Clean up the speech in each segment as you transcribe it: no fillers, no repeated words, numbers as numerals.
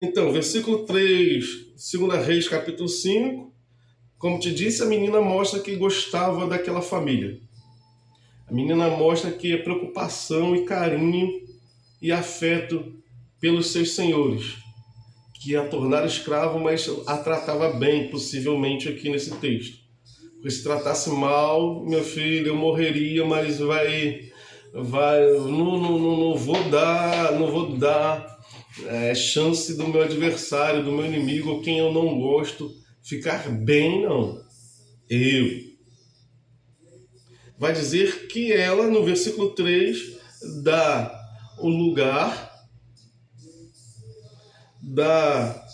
Então, versículo 3, 2 Reis, capítulo 5. Como te disse, a menina mostra que gostava daquela família. A menina mostra que é preocupação e carinho e afeto pelos seus senhores, que a tornaram escravo, mas a tratava bem, possivelmente aqui nesse texto. Porque se tratasse mal, meu filho, eu morreria, mas não vou dar chance do meu adversário, do meu inimigo, quem eu não gosto, ficar bem, não. Eu. Vai dizer que ela, no versículo 3, dá o lugar, dá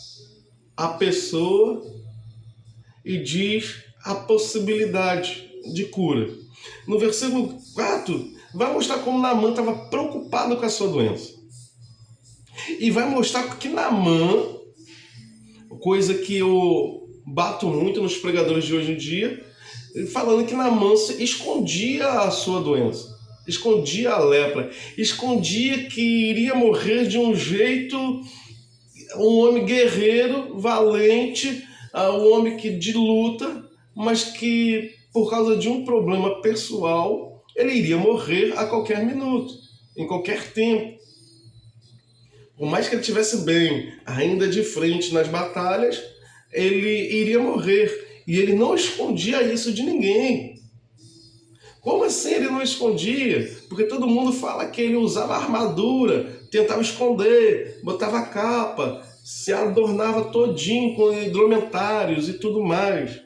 a pessoa e diz a possibilidade de cura. No versículo 4, vai mostrar como Naamã estava preocupado com a sua doença. E vai mostrar que Naamã, coisa que eu bato muito nos pregadores de hoje em dia, falando que Naamã escondia a sua doença, escondia a lepra, escondia que iria morrer de um jeito, um homem guerreiro, valente, um homem de luta, mas que por causa de um problema pessoal, ele iria morrer a qualquer minuto, em qualquer tempo. Por mais que ele estivesse bem, ainda de frente nas batalhas, ele iria morrer. E ele não escondia isso de ninguém. Como assim ele não escondia? Porque todo mundo fala que ele usava armadura, tentava esconder, botava capa, se adornava todinho com hidromentários e tudo mais.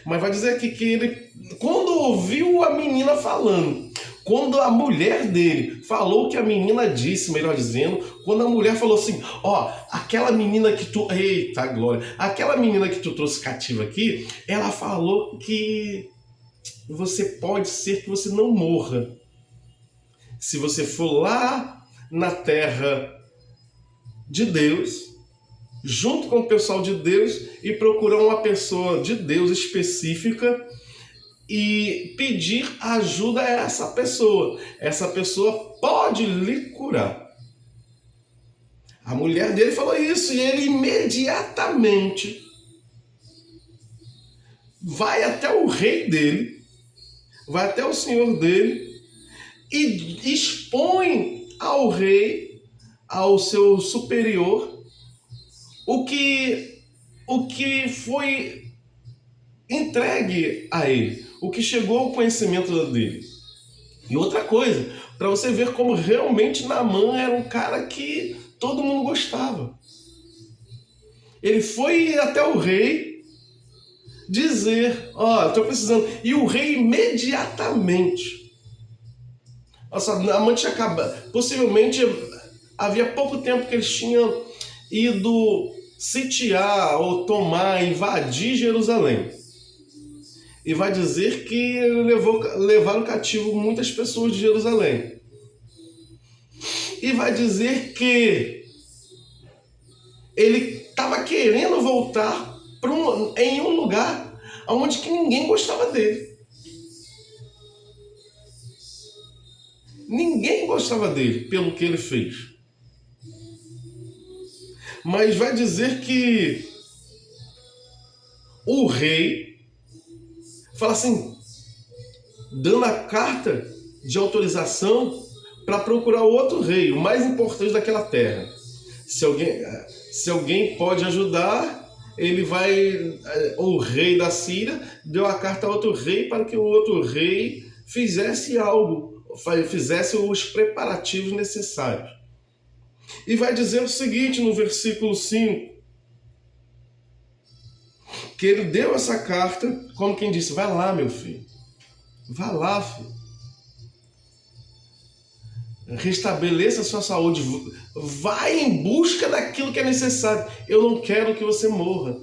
Mas vai dizer aqui que ele, quando ouviu a menina falando, quando a mulher dele falou o que a menina disse, melhor dizendo, quando a mulher falou assim, ó, aquela menina que tu... Eita, glória! Aquela menina que tu trouxe cativa aqui, ela falou que você pode ser que você não morra. Se você for lá na terra de Deus, junto com o pessoal de Deus, e procurar uma pessoa de Deus específica e pedir ajuda a essa pessoa. Essa pessoa pode lhe curar. A mulher dele falou isso e ele imediatamente vai até o rei dele, vai até o senhor dele e expõe ao rei, ao seu superior, o que foi entregue a ele, o que chegou ao conhecimento dele. E outra coisa, para você ver como realmente Naamã era um cara que todo mundo gostava. Ele foi até o rei dizer, ó, estou precisando. E o rei imediatamente. Nossa, Naamã tinha acabado. Possivelmente havia pouco tempo que eles tinham ido sitiar ou tomar, invadir Jerusalém. E vai dizer que levaram cativo muitas pessoas de Jerusalém. E vai dizer que ele estava querendo voltar em um lugar onde que ninguém gostava dele. Ninguém gostava dele pelo que ele fez. Mas vai dizer que o rei fala assim, dando a carta de autorização para procurar outro rei, o mais importante daquela terra. Se alguém pode ajudar, ele vai... O rei da Síria deu a carta a outro rei para que o outro rei fizesse algo, fizesse os preparativos necessários. E vai dizer o seguinte no versículo 5, que ele deu essa carta, como quem disse, vai lá, meu filho. Vai lá, filho. Restabeleça a sua saúde. Vai em busca daquilo que é necessário. Eu não quero que você morra.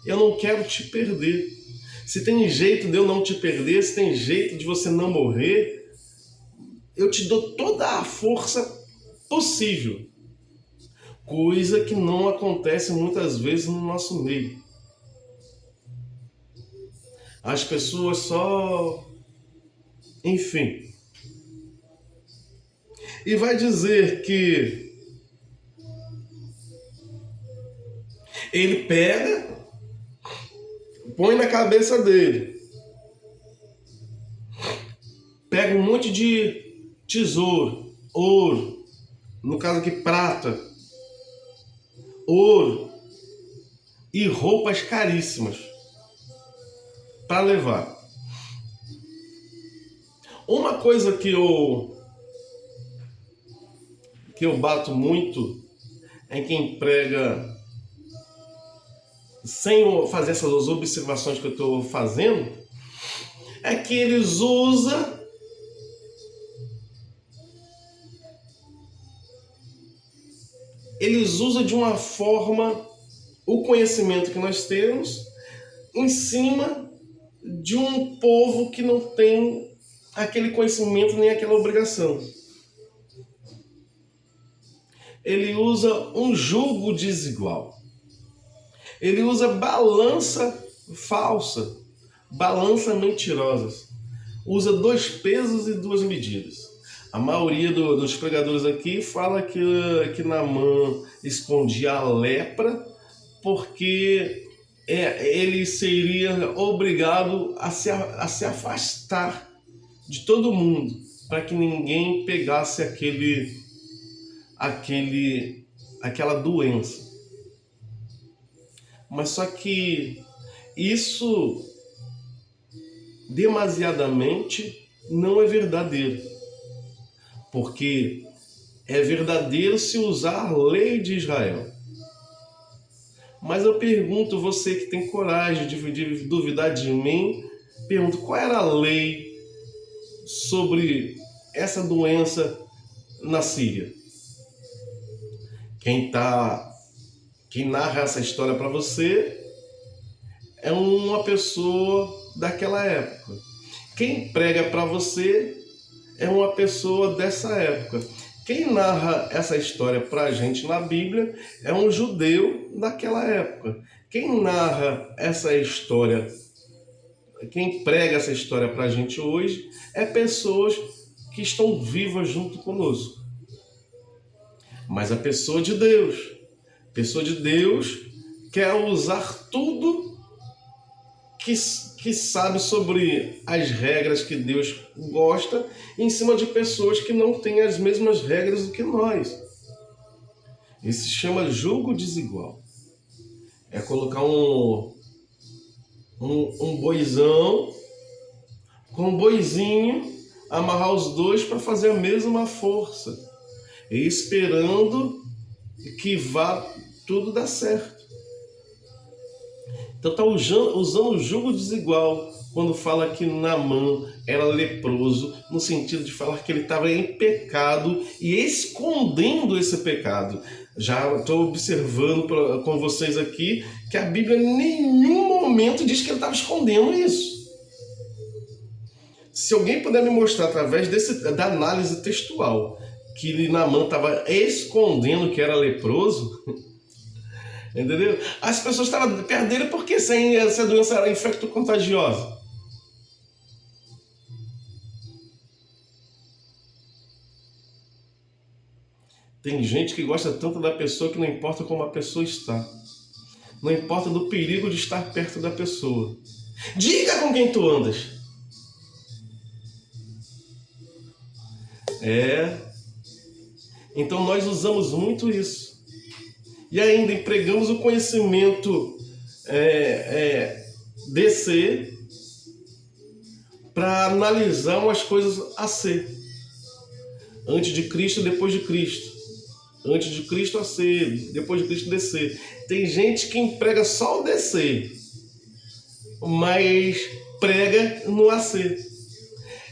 Eu não quero te perder. Se tem jeito de eu não te perder, se tem jeito de você não morrer, eu te dou toda a força possível. Coisa que não acontece muitas vezes no nosso meio. As pessoas só... Enfim. E vai dizer que Ele pega, põe na cabeça dele, pega um monte de tesouro, ouro, no caso aqui prata, ouro e roupas caríssimas para levar. Uma coisa que eu bato muito em quem prega sem fazer essas observações que eu estou fazendo é que eles usam de uma forma o conhecimento que nós temos em cima de um povo que não tem aquele conhecimento nem aquela obrigação. Ele usa um jugo desigual. Ele usa balança falsa, balança mentirosas. Usa 2 pesos e 2 medidas. A maioria dos pregadores aqui fala que Naamã escondia a lepra porque ele seria obrigado a se afastar de todo mundo para que ninguém pegasse aquela doença. Mas só que isso demasiadamente não é verdadeiro, porque é verdadeiro se usar a lei de Israel. Mas eu pergunto, você que tem coragem de duvidar de mim, pergunto, qual era a lei sobre essa doença na Síria? Quem narra essa história para você é uma pessoa daquela época. Quem prega para você é uma pessoa dessa época. Quem narra essa história para a gente na Bíblia é um judeu daquela época. Quem narra essa história, quem prega essa história para a gente hoje é pessoas que estão vivas junto conosco. Mas a pessoa de Deus quer usar tudo que sabe sobre as regras que Deus gosta em cima de pessoas que não têm as mesmas regras do que nós. Isso se chama jugo desigual. É colocar um boizão com um boizinho, amarrar os dois para fazer a mesma força, e esperando que vá tudo dar certo. Então está usando o jugo desigual quando fala que Naamã era leproso, no sentido de falar que ele estava em pecado e escondendo esse pecado. Já estou observando com vocês aqui que a Bíblia em nenhum momento diz que ele estava escondendo isso. Se alguém puder me mostrar através da análise textual que Naamã estava escondendo que era leproso, entendeu? As pessoas estavam perdendo porque essa doença era infecto-contagiosa. Tem gente que gosta tanto da pessoa que não importa como a pessoa está. Não importa do perigo de estar perto da pessoa. Diga com quem tu andas. Então nós usamos muito isso. E ainda empregamos o conhecimento DC para analisar umas coisas a ser. Antes de Cristo, depois de Cristo. Antes de Cristo a ser, depois de Cristo descer. Tem gente que emprega só o descer, mas prega no AC.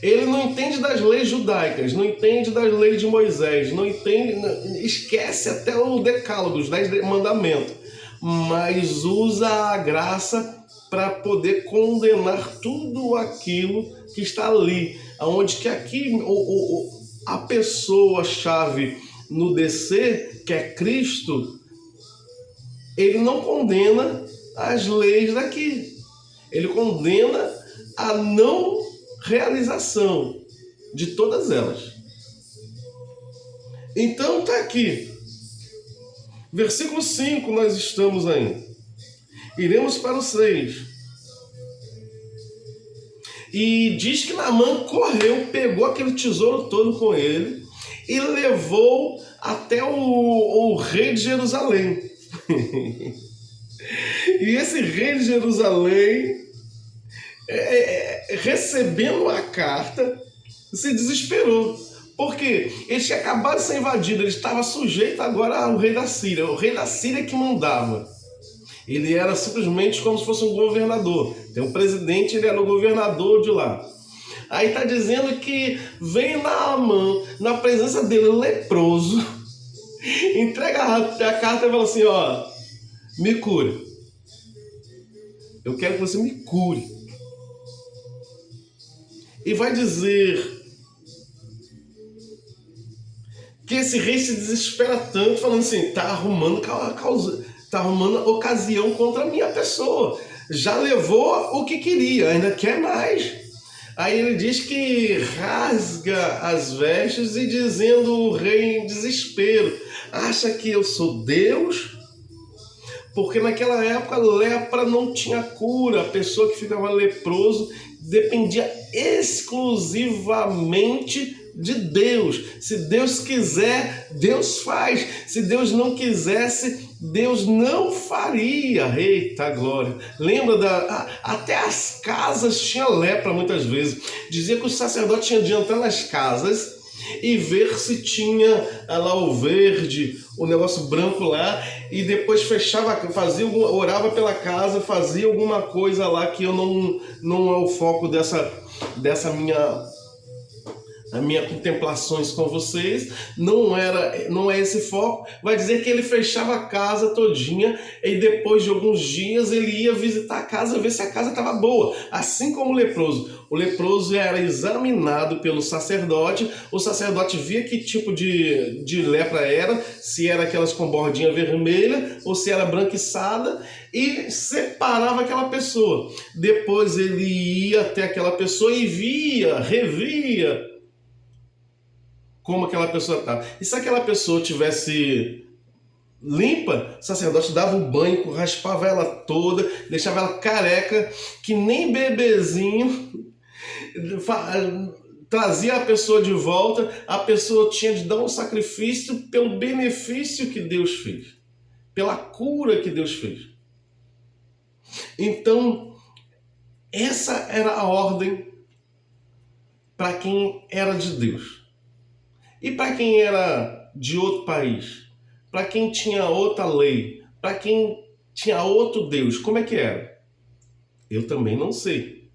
Ele não entende das leis judaicas, não entende das leis de Moisés, não entende, esquece até o decálogo, os 10 mandamentos, mas usa a graça para poder condenar tudo aquilo que está ali, onde que aqui a pessoa-chave no DC, que é Cristo, ele não condena as leis daqui, ele condena a não realização de todas elas. Então está aqui, versículo 5 nós estamos ainda. Iremos para o 6. E diz que Naamã correu, pegou aquele tesouro todo com ele e levou até o rei de Jerusalém. E esse rei de Jerusalém, recebendo a carta, se desesperou. Porque ele tinha acabado de ser invadido, ele estava sujeito agora ao rei da Síria. O rei da Síria que mandava. Ele era simplesmente como se fosse um governador. Tem um presidente, ele era o governador de lá. Aí está dizendo que vem Naamã, na presença dele, leproso, entrega a carta e fala assim, ó, me cure. Eu quero que você me cure. E vai dizer que esse rei se desespera tanto, falando assim, tá arrumando ocasião contra a minha pessoa. Já levou o que queria, ainda quer mais. Aí ele diz que rasga as vestes e dizendo o rei em desespero, acha que eu sou Deus? Porque naquela época a lepra não tinha cura, a pessoa que ficava leproso dependia exclusivamente de Deus. Se Deus quiser, Deus faz. Se Deus não quisesse, Deus não faria. Eita glória! Lembra até as casas tinham lepra muitas vezes. Dizia que o sacerdote tinha de entrar nas casas e ver se tinha lá o verde, o negócio branco lá, e depois fechava, orava pela casa, fazia alguma coisa lá que eu não é o foco dessa minha contemplações com vocês, não é esse foco. Vai dizer que ele fechava a casa todinha e depois de alguns dias ele ia visitar a casa, ver se a casa estava boa, assim como o leproso. O leproso era examinado pelo sacerdote, o sacerdote via que tipo de lepra era, se era aquelas com bordinha vermelha ou se era branquiçada, e separava aquela pessoa. Depois ele ia até aquela pessoa e revia como aquela pessoa estava. E se aquela pessoa tivesse limpa, o sacerdote dava um banho, raspava ela toda, deixava ela careca, que nem bebezinho, trazia a pessoa de volta, a pessoa tinha de dar um sacrifício pelo benefício que Deus fez, pela cura que Deus fez. Então, essa era a ordem para quem era de Deus. E para quem era de outro país, para quem tinha outra lei, para quem tinha outro Deus, como é que era? Eu também não sei.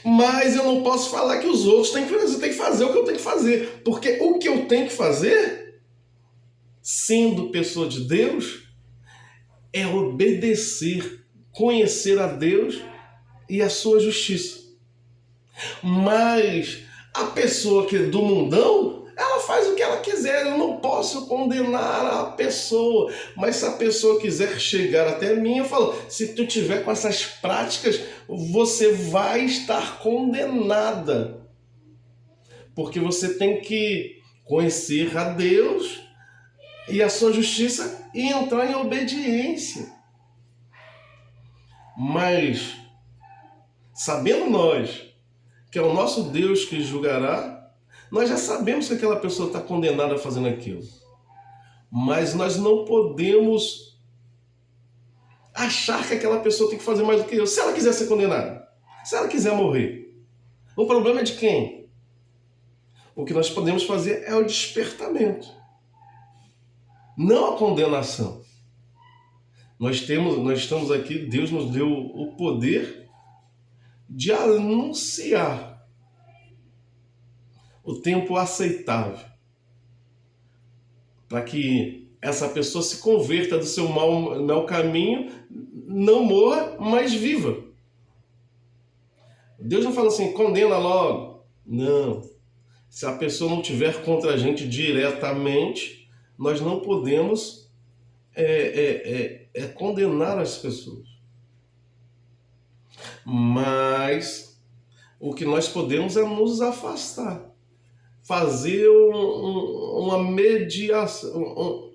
Mas eu não posso falar que os outros têm que fazer. Eu tenho que fazer o que eu tenho que fazer. Porque o que eu tenho que fazer, sendo pessoa de Deus, é obedecer, conhecer a Deus e a sua justiça. Mas a pessoa que é do mundão, ela faz o que ela quiser. Eu não posso condenar a pessoa. Mas se a pessoa quiser chegar até mim, eu falo, se tu tiver com essas práticas, você vai estar condenada. Porque você tem que conhecer a Deus e a sua justiça e entrar em obediência. Mas, sabendo nós que é o nosso Deus que julgará, nós já sabemos que aquela pessoa está condenada fazendo aquilo. Mas nós não podemos achar que aquela pessoa tem que fazer mais do que eu. Se ela quiser ser condenada, se ela quiser morrer, o problema é de quem? O que nós podemos fazer é o despertamento, não a condenação. Nós estamos aqui, Deus nos deu o poder de anunciar o tempo aceitável para que essa pessoa se converta do seu mau caminho, não morra, mas viva. Deus não fala assim, condena logo. Não. Se a pessoa não tiver contra a gente diretamente, nós não podemos condenar as pessoas. Mas o que nós podemos é nos afastar, fazer uma mediação,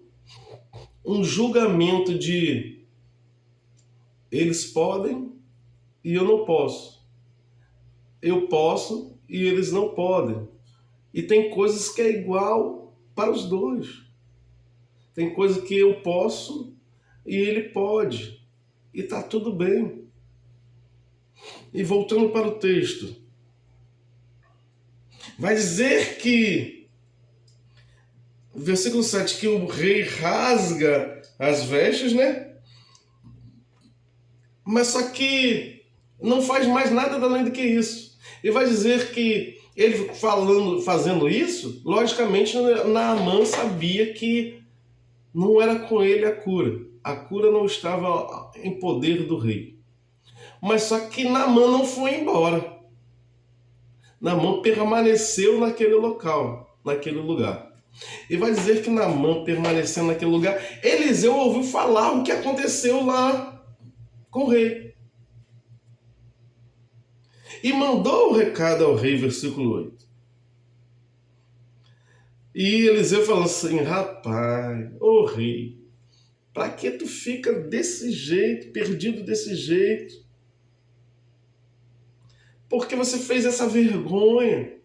um julgamento de Eles podem e eu não posso. Eu posso e eles não podem. E tem coisas que é igual para os dois. Tem coisa que eu posso e ele pode. E tá tudo bem. E voltando para o texto, vai dizer que, versículo 7, que o rei rasga as vestes, né? Mas só que não faz mais nada além do que isso. E vai dizer que ele fazendo isso, logicamente Naamã sabia que não era com ele a cura. A cura não estava em poder do rei. Mas só que Naamã não foi embora. Naamã permaneceu naquele local, naquele lugar. E vai dizer que Naamã permanecendo naquele lugar, Eliseu ouviu falar o que aconteceu lá com o rei. E mandou o recado ao rei, versículo 8. E Eliseu falou assim: rapaz, ô rei, para que tu fica desse jeito, perdido desse jeito? Porque você fez essa vergonha.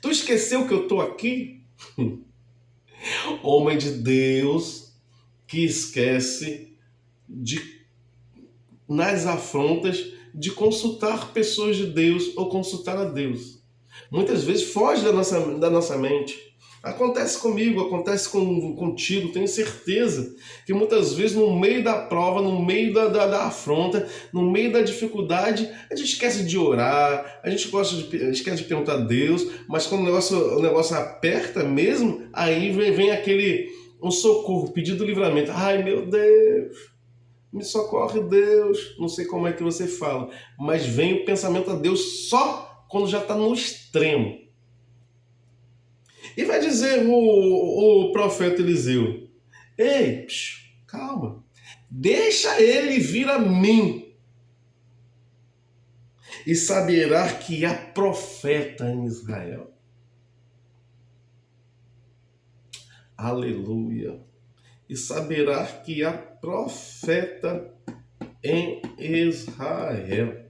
Tu esqueceu que eu estou aqui? Homem de Deus que esquece de, nas afrontas, de consultar pessoas de Deus ou consultar a Deus. Muitas vezes foge da nossa mente. Acontece comigo, acontece contigo, tenho certeza que muitas vezes no meio da prova, no meio da afronta, no meio da dificuldade, a gente esquece de orar, a gente esquece de perguntar a Deus, mas quando o negócio aperta mesmo, aí vem um socorro, pedido livramento. Ai meu Deus, me socorre Deus, não sei como é que você fala, mas vem o pensamento a Deus só quando já está no extremo. E vai dizer o profeta Eliseu: ei, calma, deixa ele vir a mim, e saberá que há profeta em Israel. Aleluia. E saberá que há profeta em Israel.